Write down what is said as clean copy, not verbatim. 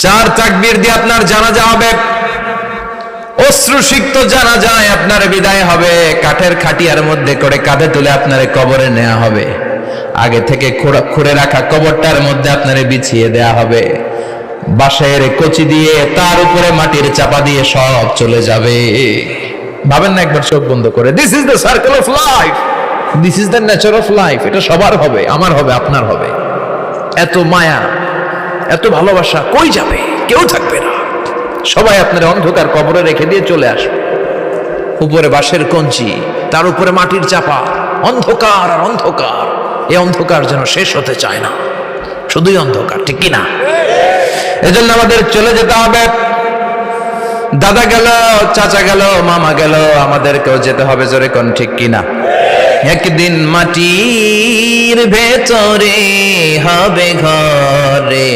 4 তাকবীর দিয়ে আপনার জানাজা হবে, অশ্রুসিক্ত জানাজায় আপনার বিদায় হবে। কাঠের খাটিয়ার মধ্যে করে কাঁধে তুলে আপনারে কবরে নেওয়া হবে। আগে থেকে খুঁড়ে রাখা কবরটার মধ্যে আপনারে বিছিয়ে দেয়া হবে। বাঁশের কচি দিয়ে তার উপরে মাটির চাপা দিয়ে সব চলে যাবে। ভাবেন না একবার চোখ বন্ধ করে, this is the circle of life, this is the nature of life. এটা সবার হবে, আমার হবে, আপনার হবে। এত মায়া, এত ভালোবাসা কই যাবে? কেউ থাকবে না। সবাই আপনার অন্ধকার কবরে রেখে দিয়ে চলে আসবে। উপরে বাঁশের কঞ্চি, তার উপরে মাটির চাপা, অন্ধকার আর অন্ধকার। এই অন্ধকার যেন শেষ হতে চায় না, শুধুই অন্ধকার, ঠিক কিনা? এজন্য আমাদের চলে যেতে হবে। দাদা গেল, চাচা গেল, মামা গেল, আমাদেরকেও যেতে হবে। জোরে কোন ঠিক কিনা? একদিন মাটির ভেতরে হবে ঘরে।